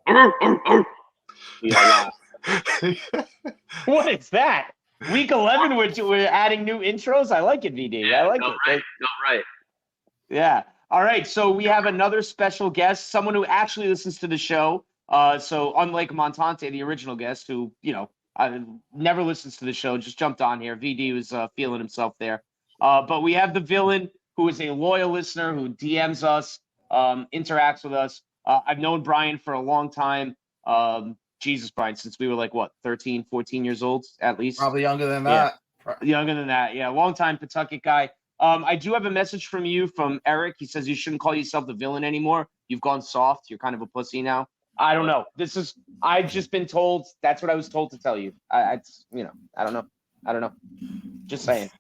We all laugh. What is that? Week 11, we're adding new intros. I like it, VD. I like it. Go right. Yeah. All right. So we have another special guest, someone who actually listens to the show. So unlike Montante, the original guest, who never listens to the show, just jumped on here. VD was feeling himself there. But we have the villain, who is a loyal listener who DMs us, interacts with us. I've known Brian for a long time. Jesus, Brian, since we were like, 13, 14 years old, at least. Probably younger than that. Younger than that. Yeah. Long time Pawtucket guy. I do have a message from you, from Eric. He says you shouldn't call yourself the villain anymore. You've gone soft. You're kind of a pussy now. I don't know. I've just been told. That's what I was told to tell you. I don't know. Just saying.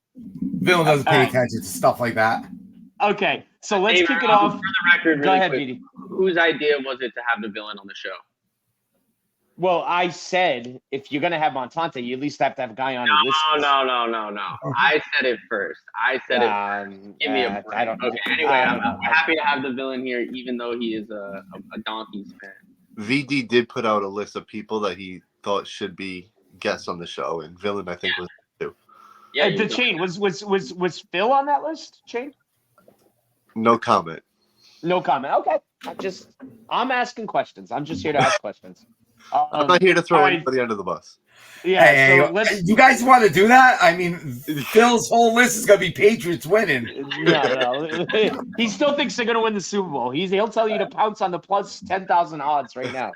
Villain doesn't pay attention to stuff like that. Okay, so let's kick it off. For the record, Go ahead, quick, BD. Whose idea was it to have the villain on the show? Well, I said if you're gonna have Montante, you at least have to have a guy on. No. I said it first. I said it. Give me a break. Okay. Anyway, I'm happy to have the villain here, even though he is a Donkeys fan. VD did put out a list of people that he thought should be guests on the show, and villain I think was too. Yeah, the Chain was Phil on that list? Chain? No comment. No comment. Okay, I'm asking questions. I'm just here to ask questions. I'm not here to throw anybody under the bus. Yeah, you guys want to do that? I mean, Phil's whole list is going to be Patriots winning. No. He still thinks they're going to win the Super Bowl. He'll tell you to pounce on the plus 10,000 odds right now.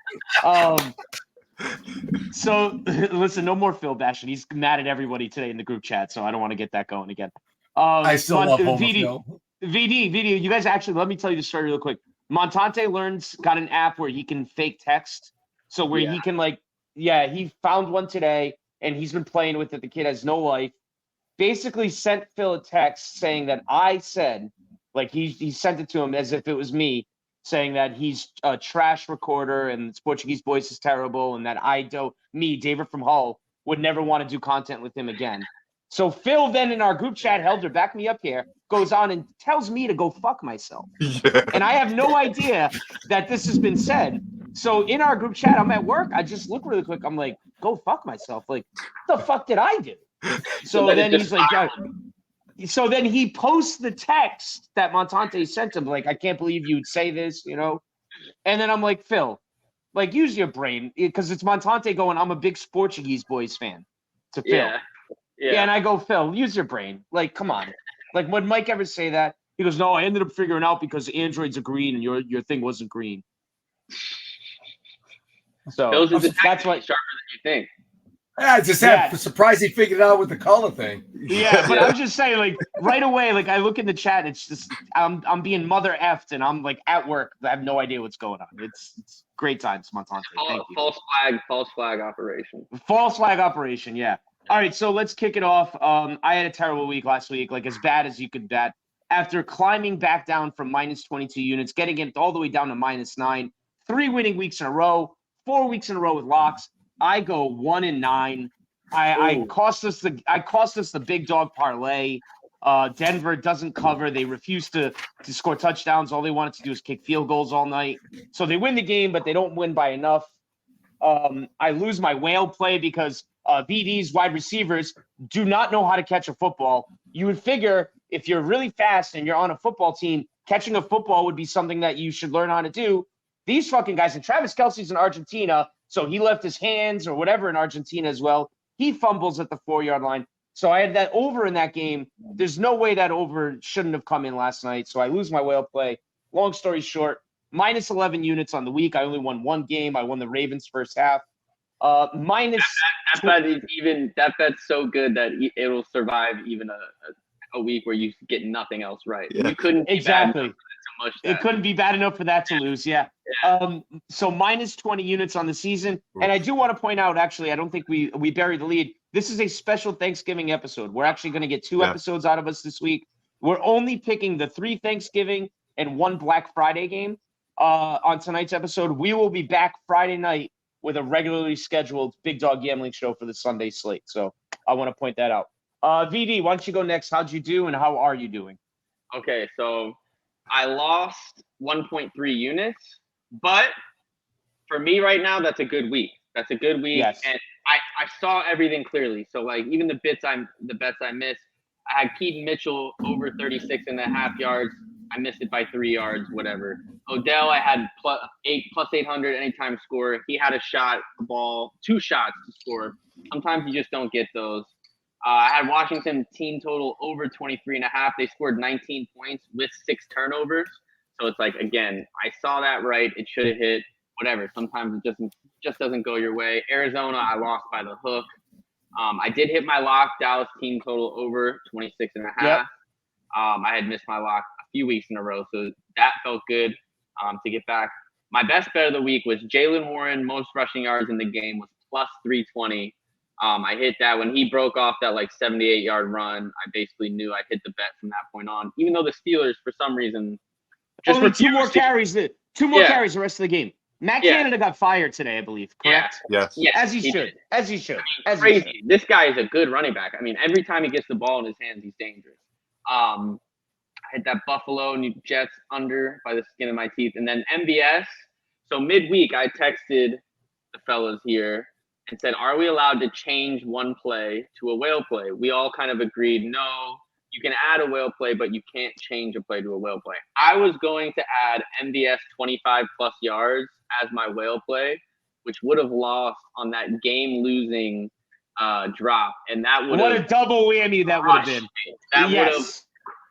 So, listen, no more Phil bashing. He's mad at everybody today in the group chat, so I don't want to get that going again. I still love Phil. VD, you guys actually, let me tell you the story real quick. Montante got an app where he can fake text. So where he can he found one today and he's been playing with it. The kid has no life. Basically sent Phil a text saying that I said, like he sent it to him as if it was me, saying that he's a trash recorder and his Portuguese voice is terrible and that David from Hull, would never want to do content with him again. So Phil then in our group chat, Helder, back me up here, goes on and tells me to go fuck myself. Yeah. And I have no idea that this has been said. So in our group chat, I'm at work. I just look really quick. I'm like, go fuck myself. Like, what the fuck did I do? So then he's like, so then he posts the text that Montante sent him. Like, I can't believe you'd say this, And then I'm like, Phil, like, use your brain. Because it's Montante going, I'm a big Portuguese boys fan to Phil. Yeah. And I go, Phil, use your brain. Like, come on. Like, would Mike ever say that? He goes, no, I ended up figuring out because Androids are green and your thing wasn't green. So that's what sharper than you think. Yeah, I just surprised he figured it out with the color thing. Yeah, but I'm just saying, like, right away, like I look in the chat, it's just I'm being mother effed and I'm like at work. I have no idea what's going on. It's great times, Montante. Thank you. False flag operation. False flag operation, yeah. All right, so let's kick it off. I had a terrible week last week, like as bad as you could bet. After climbing back down from minus 22 units, getting it all the way down to -9, 3 winning weeks in a row. 4 weeks in a row with locks. I go 1-9. I cost us the big dog parlay. Denver doesn't cover. They refuse to score touchdowns. All they wanted to do is kick field goals all night. So they win the game, but they don't win by enough. I lose my whale play because VD's wide receivers do not know how to catch a football. You would figure if you're really fast and you're on a football team, catching a football would be something that you should learn how to do. These fucking guys, and Travis Kelce's in Argentina, so he left his hands or whatever in Argentina as well. He fumbles at the 4-yard line. So I had that over in that game. There's no way that over shouldn't have come in last night. So I lose my whale play. Long story short, minus 11 units on the week. I only won one game. I won the Ravens first half. Minus that bet's so good that it'll survive even a week where you get nothing else right. Yeah. You couldn't exactly. It couldn't be bad enough for that to lose. Yeah. So minus 20 units on the season. And I do want to point out, actually, I don't think we buried the lead. This is a special Thanksgiving episode. We're actually going to get 2 episodes out of us this week. We're only picking the 3 Thanksgiving and 1 Black Friday game on tonight's episode. We will be back Friday night with a regularly scheduled Big Dog Gambling show for the Sunday slate. So I want to point that out. VD, why don't you go next? How'd you do and how are you doing? Okay, so I lost 1.3 units, but for me right now, that's a good week. That's a good week, Yes. and I saw everything clearly. So like even the bets I missed, I had Keaton Mitchell over 36.5 yards. I missed it by 3 yards, whatever. Odell, I had plus 800 anytime score. He had a ball, 2 shots to score. Sometimes you just don't get those. I had Washington team total over 23.5. They scored 19 points with 6 turnovers. So it's like, again, I saw that right. It should have hit. Whatever. Sometimes it just doesn't go your way. Arizona, I lost by the hook. I did hit my lock, Dallas team total over 26.5. Yep. I had missed my lock a few weeks in a row, so that felt good to get back. My best bet of the week was Jaylen Warren, most rushing yards in the game was plus 320. I hit that when he broke off that like 78-yard run. I basically knew I'd hit the bet from that point on, even though the Steelers, for some reason, just only 2 more carries. 2 more Yeah. carries the rest of the game. Matt Canada got fired today, I believe. Correct? Yes. Yes, As he should. did. As he should. I mean, As he crazy. should. This guy is a good running back. I mean, every time he gets the ball in his hands, he's dangerous. I hit that Buffalo New Jets under by the skin of my teeth. And then MVS. So midweek, I texted the fellas here and said, are we allowed to change one play to a whale play? We all kind of agreed, no, you can add a whale play, but you can't change a play to a whale play. I was going to add MVS 25 plus yards as my whale play, which would have lost on that game-losing drop, and that would What have a double whammy that would have been. me. That would have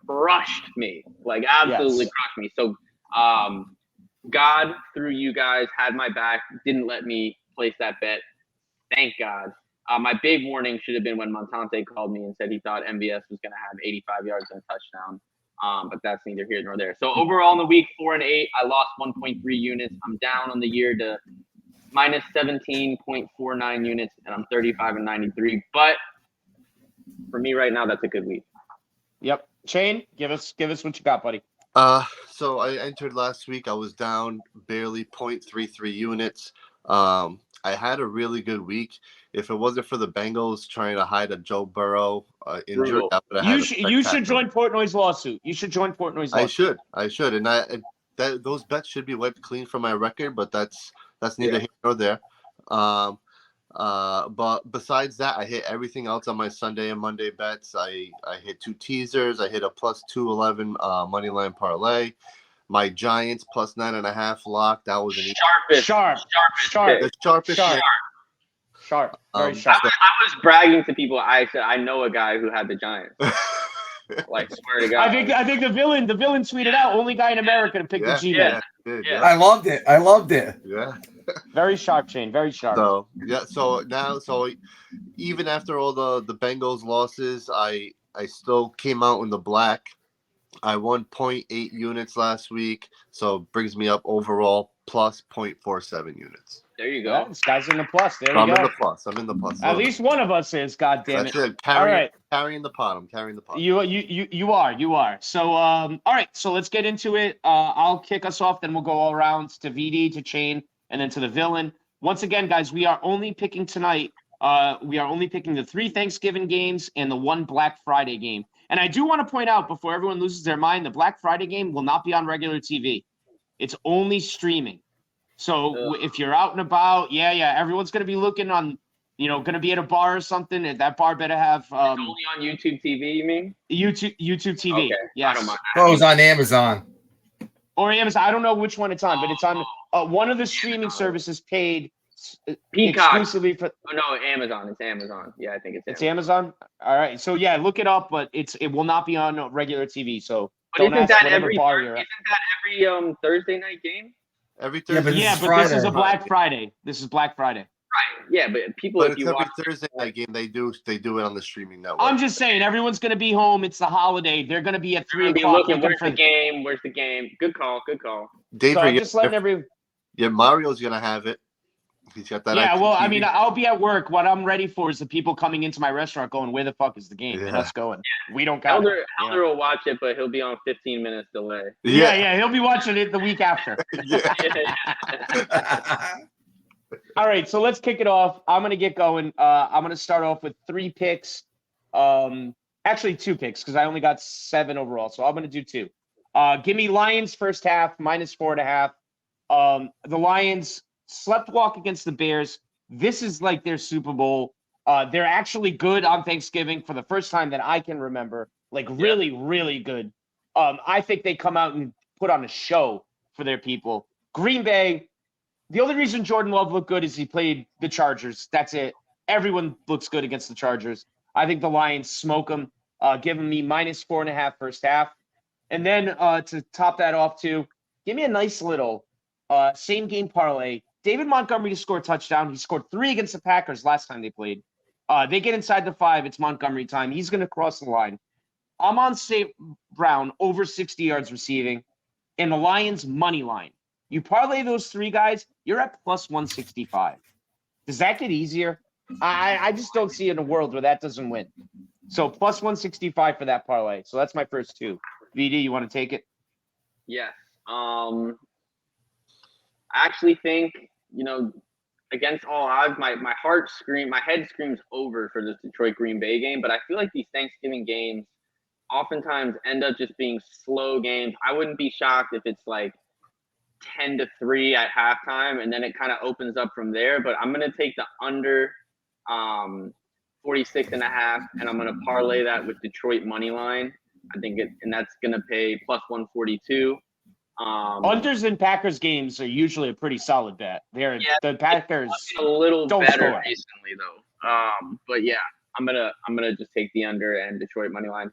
crushed me, like absolutely crushed me. So, God through you guys had my back, didn't let me place that bet. Thank God. My big warning should have been when Montante called me and said he thought MVS was going to have 85 yards and a touchdown. But that's neither here nor there. So overall in the week, 4-8, I lost 1.3 units. I'm down on the year to minus 17.49 units, and I'm 35-93. But for me right now, that's a good week. Yep. Shane, give us what you got, buddy. So I entered last week. I was down barely 0.33 units. I had a really good week. If it wasn't for the Bengals trying to hide a Joe Burrow injury, I would have you should join Portnoy's lawsuit. You should join Portnoy's lawsuit. I should, and those bets should be wiped clean from my record. But that's neither here nor there. But besides that, I hit everything else on my Sunday and Monday bets. I hit 2 teasers. I hit a plus 211 money line parlay. My Giants plus 9.5 lock. That was an sharp. Very sharp. Very sharp. I was bragging to people. I said I know a guy who had the Giants. Like, swear to God. I think the villain tweeted out, only guy in America to pick the G-Man. Yeah. I loved it. Yeah. Very sharp, Shane. Very sharp. So even after all the Bengals losses, I still came out in the black. I won 0.8 units last week, so it brings me up overall plus 0.47 units. There you go. Yeah, this guy's in the plus. There you I'm go. I'm in the plus. At least one of us is. God damn it! That's it. All right. Carrying the pot. I'm carrying the pot. You are. So all right. So let's get into it. I'll kick us off. Then we'll go all around to VD, to Chain, and then to the villain. Once again, guys, we are only picking tonight. We are only picking the 3 Thanksgiving games and the 1 Black Friday game. And I do want to point out, before everyone loses their mind, the Black Friday game will not be on regular TV. It's only streaming. So if you're out and about, everyone's going to be looking on, going to be at a bar or something. And that bar better have it's only on YouTube TV, you mean? YouTube TV. Okay. Yes. I don't mind. Oh, it was on Amazon. Or Amazon. I don't know which one it's on, but it's on one of the streaming services paid Peacock. exclusively for. Oh, no, Amazon. It's Amazon. Yeah, I think it's Amazon. All right. So look it up, but it will not be on regular TV. So but don't isn't ask that whatever every bar you're at. Thursday night game? Every Thursday. but Yeah, but Friday. this is a Black Friday. This is Black Friday. Right. Yeah, but people, But if it's you every watch Thursday night game. They do it on the streaming network. I'm just saying, everyone's going to be home. It's the holiday. They're going to be at 3 be o'clock. looking, where's the game? Where's the game? Good call. Dave, So I'm just letting Mario's gonna have it. He's got that. Yeah, well, IPTV. I mean, I'll be at work. What I'm ready for is the people coming into my restaurant going, "Where the fuck is the game? Yeah. Let's go." We don't count. Elder will watch it, but he'll be on 15 minutes delay. Yeah, he'll be watching it the week after. All right, so let's kick it off. I'm gonna get going. I'm gonna start off with 3 picks. Actually 2 picks because I only got 7 overall, so I'm gonna do 2. Give me Lions first half minus 4.5. The Lions slept walk against the Bears. This is like their Super Bowl. They're actually good on Thanksgiving for the first time that I can remember. Like really, really good. I think they come out and put on a show for their people. Green Bay, the only reason Jordan Love looked good is he played the Chargers. That's it. Everyone looks good against the Chargers. I think the Lions smoke them, giving me -4.5 first half. And then to top that off too, give me a nice little same game parlay. David Montgomery to score a touchdown. He scored 3 against the Packers last time they played. They get inside the 5. It's Montgomery time. He's going to cross the line. I'm on St. Brown over 60 yards receiving and the Lions money line. You parlay those 3 guys, you're at +165. Does that get easier? I just don't see in a world where that doesn't win. So +165 for that parlay. So that's my first 2. VD, you want to take it? Yes. I actually think, against all odds, my head screams over for this Detroit Green Bay game, but I feel like these Thanksgiving games oftentimes end up just being slow games. I wouldn't be shocked if it's like 10-3 at halftime, and then it kind of opens up from there. But I'm going to take the under 46.5, and I'm going to parlay that with Detroit money line. I think and that's going to pay +142. Unders in Packers games are usually a pretty solid bet. The Packers a little don't better score recently though. But yeah, I'm gonna just take the under and Detroit money line.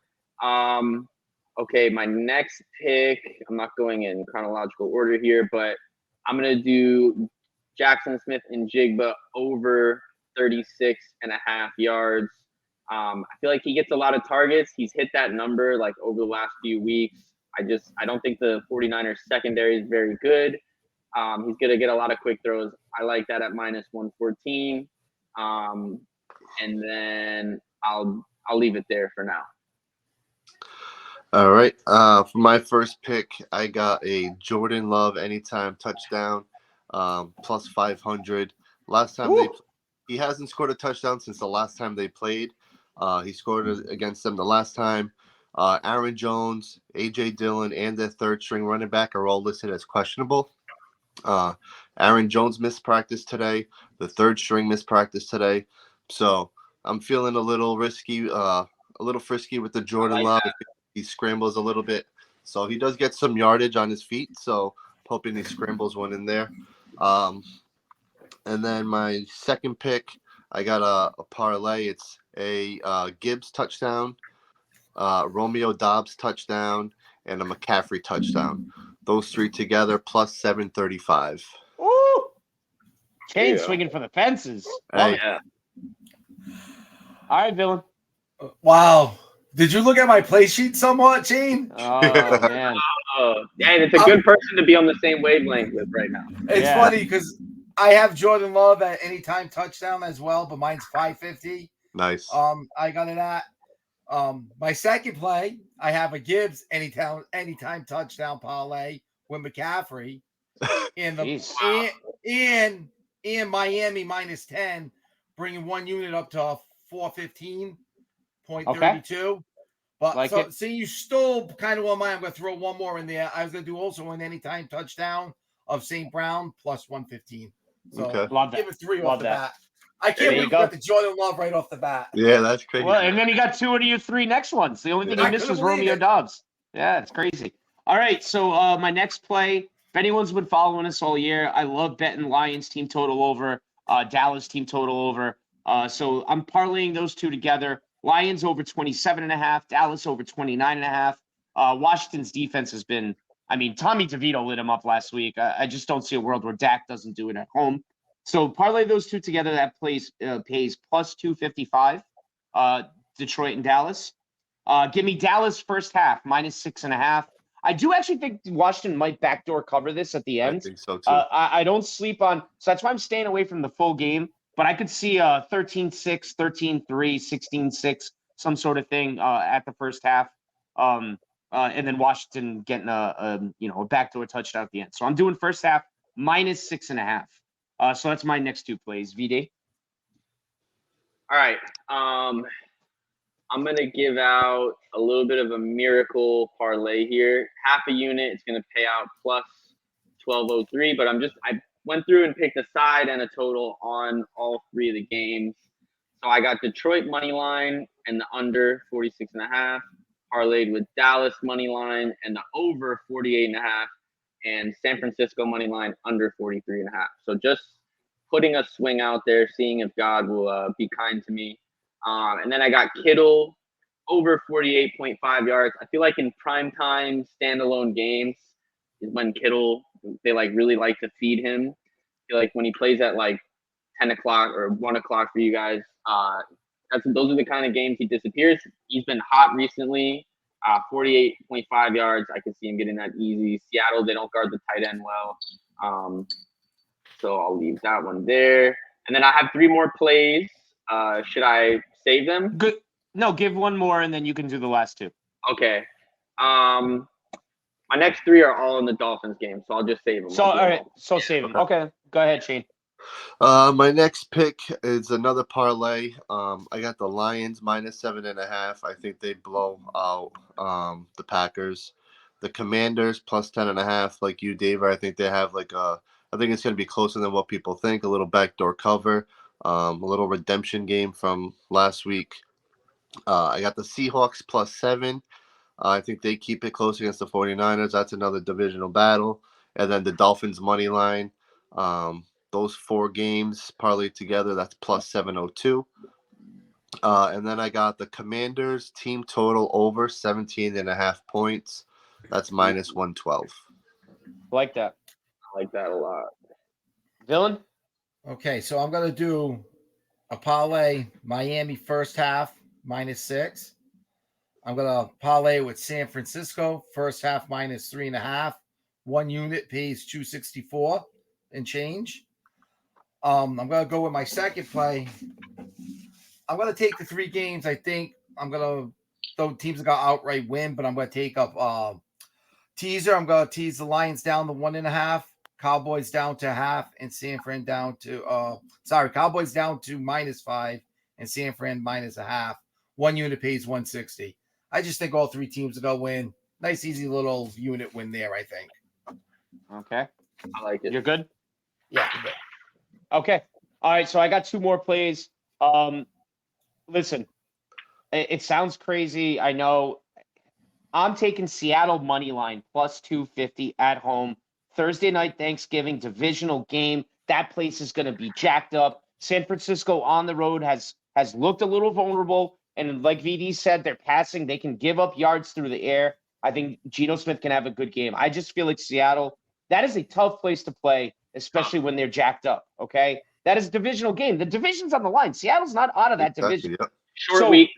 Okay, my next pick, I'm not going in chronological order here, but I'm going to do Jackson Smith and Jigba over 36.5 yards. I feel like he gets a lot of targets. He's hit that number like over the last few weeks. I don't think the 49ers secondary is very good. He's going to get a lot of quick throws. I like that at -114. And then I'll leave it there for now. All right. For my first pick, I got a Jordan Love anytime touchdown, +500. Last time he hasn't scored a touchdown since the last time they played. He scored against them the last time. Aaron Jones, A.J. Dillon, and their third string running back are all listed as questionable. Aaron Jones missed practice today. The third string missed practice today. So I'm feeling a little risky, a little frisky with the Jordan Love. He scrambles a little bit. So he does get some yardage on his feet. So hoping he scrambles one in there. And then my second pick, I got a parlay. It's a Gibbs touchdown, Romeo Dobbs touchdown, and a McCaffrey touchdown. Those 3 together +735. Woo! Kane swinging for the fences. Hey. Yeah. All right, Villain. Wow. Did you look at my play sheet somewhat, Shane? Oh, man. And it's a good person to be on the same wavelength with right now. It's funny because I have Jordan Love at anytime touchdown as well, but mine's 550. Nice. I got it at my second play. I have a Gibbs anytime touchdown parlay with McCaffrey in the in Miami -10, bringing one unit up to 415.32. But see, you stole kind of one of mine. I'm going to throw one more in there. I was going to do also an anytime touchdown of St. Brown +115. So okay. Give it 3 off the bat. I can't believe you got the Jordan Love right off the bat. Yeah, that's crazy. Well, and then he got 2 out of your 3 next ones. The only thing he missed was Romeo Dobbs. Yeah, it's crazy. All right, so my next play, if anyone's been following us all year, I love betting Lions team total over, Dallas team total over. So I'm parlaying those 2 together. Lions over 27.5, Dallas over 29.5. Washington's defense has been, Tommy DeVito lit him up last week. I just don't see a world where Dak doesn't do it at home. So parlay those 2 together. That pays +255. Detroit and Dallas. Give me Dallas first half -6.5. I do actually think Washington might backdoor cover this at the end. I think so too. I don't sleep on, so that's why I'm staying away from the full game. But I could see 13-6, 13-3, 16-6, some sort of thing at the first half, and then Washington getting a backdoor touchdown at the end. So I'm doing first half -6.5. So that's my next 2 plays. VD. All right. I'm gonna give out a little bit of a miracle parlay here. Half a unit. It's gonna pay out +1203. But went through and picked a side and a total on all three of the games. So I got Detroit money line and the under 46.5, parlayed with Dallas money line and the over 48.5, and San Francisco money line under 43.5. So just putting a swing out there, seeing if God will be kind to me. And then I got Kittle over 48.5 yards. I feel like in primetime standalone games is when Kittle, they like really like to feed him. I feel like when he plays at like 10 o'clock or 1 o'clock for you guys, those are the kind of games he disappears. He's been hot recently. 48.5 yards. I can see him getting that easy. Seattle, they don't guard the tight end well. So I'll leave that one there. And then I have 3 more plays. Should I save them? Good. No, give one more and then you can do the last 2. Okay. My next 3 are all in the Dolphins game, so I'll just save them. So all right, so save them. Okay, go ahead, Shane. My next pick is another parlay. I got the Lions minus 7.5. I think they blow out the Packers. The Commanders plus 10.5. Like you, Dave, I think they have I think it's going to be closer than what people think. A little backdoor cover, a little redemption game from last week. I got the Seahawks plus 7. I think they keep it close against the 49ers. That's another divisional battle. And then the Dolphins money line. Those 4 games parlayed together, that's plus 702. And then I got the Commanders team total over 17.5 points. That's minus 112. Like that. I like that a lot. Dylan? Okay, so I'm going to do a parlay Miami first half minus 6. I'm going to parlay with San Francisco first half minus 3.5. 1 unit pays 264 and change. I'm going to go with my second play. I'm going to take the 3 games. I think I'm going to, though teams are going to outright win, but I'm going to take up teaser. I'm going to tease the Lions down to 1.5, Cowboys down to half, and San Fran down to, Cowboys down to minus 5 and San Fran minus 0.5. 1 unit pays 160. I just think all 3 teams are going to win. Nice, easy little unit win there, I think. Okay. I like it. You're good? Yeah. Okay. All right. So I got 2 more plays. Listen, it sounds crazy. I know. I'm taking Seattle money line plus 250 at home. Thursday night Thanksgiving divisional game. That place is going to be jacked up. San Francisco on the road has looked a little vulnerable. And like VD said, they're passing. They can give up yards through the air. I think Geno Smith can have a good game. I just feel like Seattle, that is a tough place to play, especially when they're jacked up, okay? That is a divisional game. The division's on the line. Seattle's not out of that division. Yeah. Short week.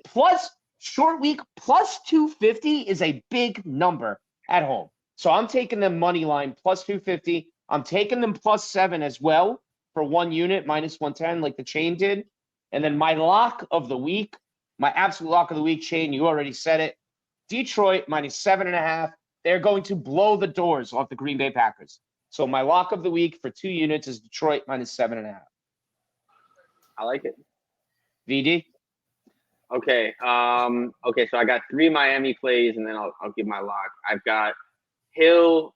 Short week plus 250 is a big number at home. So I'm taking them money line plus 250. I'm taking them plus 7 as well for 1 unit, minus 110 like the chain did. And then my lock of the week, my absolute lock of the week, Shane, you already said it. Detroit minus 7.5. They're going to blow the doors off the Green Bay Packers. So my lock of the week for 2 units is Detroit minus 7.5. I like it. VD? Okay. So I got 3 Miami plays, and then I'll give my lock. I've got Hill,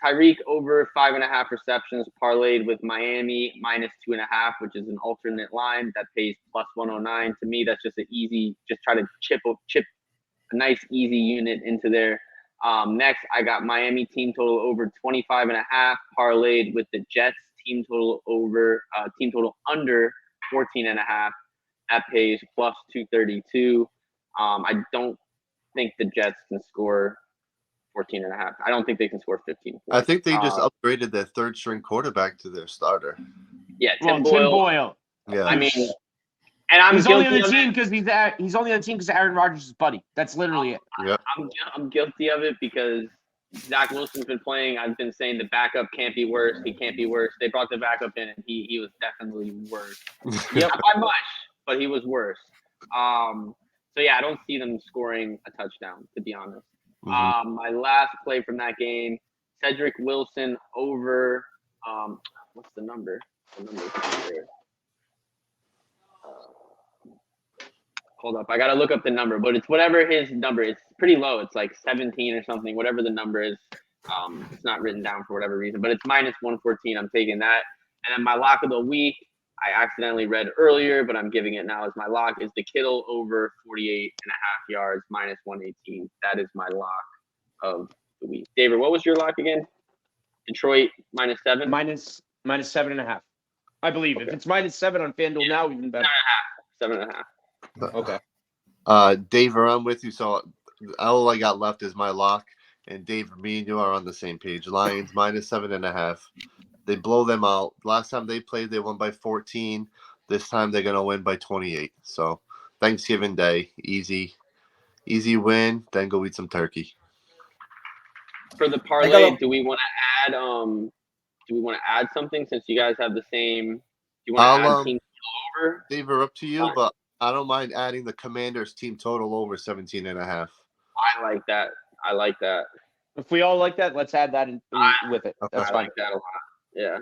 Tyreek over 5.5 receptions, parlayed with Miami minus 2.5, which is an alternate line that pays plus 109. To me, that's just an easy. Just try to chip a nice easy unit into there. Next, I got Miami team total over 25.5, parlayed with the Jets team total under 14.5. That pays plus 232. I don't think the Jets can score 14.5. I don't think they can score 15. I think they just upgraded their 3rd string quarterback to their starter. Yeah, Tim Boyle. Yeah. I mean, and I'm He's only on guilty the of team it. because he's only on the team because Aaron Rodgers is buddy. That's literally it. Yeah. I'm guilty of it because Zach Wilson's been playing. I've been saying the backup can't be worse. He can't be worse. They brought the backup in, and he was definitely worse. Yep. Not by much, but he was worse. So yeah, I don't see them scoring a touchdown, to be honest. Mhm. My last play from that game, Cedric Wilson over. What's the number? The number here. Hold up, I gotta look up the number, but it's whatever his number is. It's pretty low. It's like 17 or something, whatever the number is. It's not written down for whatever reason, but it's minus 114. I'm taking that. And then my lock of the week, I accidentally read earlier, but I'm giving it now as my lock, is the Kittle over 48.5 yards, minus 118. That is my lock of the week. David, what was your lock again? Detroit minus 7? Minus 7.5. I believe. Okay. If it's minus 7 on FanDuel now, even better. 7.5. Okay. Dave, I'm with you. So all I got left is my lock, and Dave, me and you are on the same page. Lions minus 7.5. They blow them out. Last time they played, they won by 14. This time they're gonna win by 28. So Thanksgiving Day, easy win. Then go eat some turkey. For the parlay, do we want to add something since you guys have the same? Do you want to add team over? Dave, are up to you, but I don't mind adding the Commanders team total over 17.5. I like that. If we all like that, let's add that in with it. That's I fine. like that a lot. Yeah.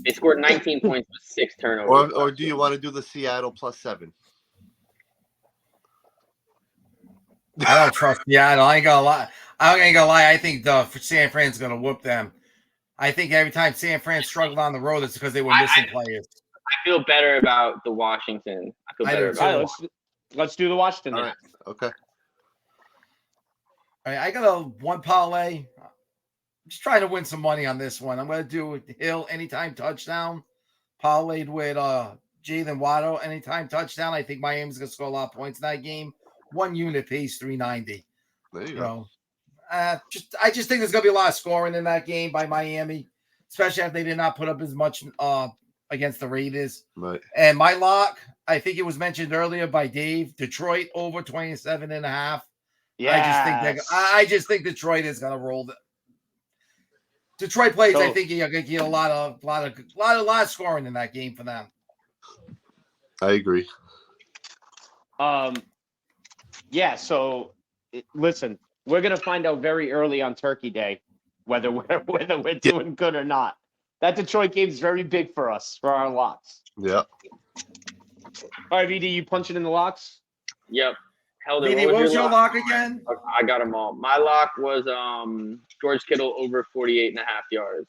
They scored 19 points with 6 turnovers. Or do you want to do the Seattle plus 7? I don't trust Seattle. I ain't gonna lie. I think San Fran's gonna whoop them. I think every time San Fran struggled on the road, it's because they were missing players. I feel better about the Washington. I feel better about it. Let's do the Washington. All right. Okay. All right, I got a one parlay. I'm just trying to win some money on this one. I'm going to do Hill anytime touchdown, parlayed with Jalen Waddle anytime touchdown. I think Miami's going to score a lot of points in that game. 1 unit pays 390. There you go. I just think there's going to be a lot of scoring in that game by Miami, especially if they did not put up as much against the Raiders. Right. And my lock, I think it was mentioned earlier by Dave, Detroit over 27.5. Yeah. I just think Detroit is going to roll. Detroit plays. So, I think you're going to get a lot of scoring in that game for them. I agree. Yeah. So, listen, we're gonna find out very early on Turkey Day whether we're doing good or not. That Detroit game is very big for us for our locks. Yeah. All right, VD, you punching in the locks? Yep. Helder, BD, what was your lock again? I got them all. My lock was George Kittle over 48.5 yards.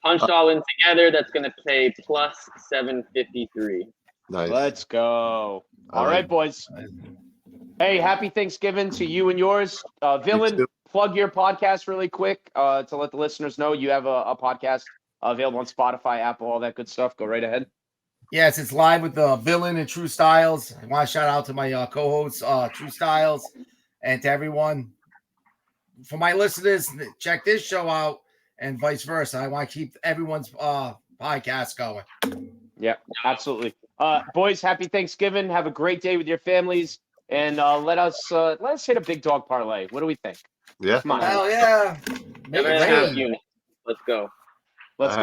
Punched all in together. That's going to pay plus 753. Nice. Let's go. All right, boys. Hey, happy Thanksgiving to you and yours. Villain, plug your podcast really quick to let the listeners know you have a podcast available on Spotify, Apple, all that good stuff. Go right ahead. Yes, it's live with the Villain and True Styles. I want to shout out to my co-hosts, True Styles, and to everyone. For my listeners, check this show out and vice versa. I want to keep everyone's podcast going. Yeah, absolutely. Boys, happy Thanksgiving. Have a great day with your families. And let us hit a big dog parlay. What do we think? Yeah. Come on. Hell yeah. Let's go. Let's go.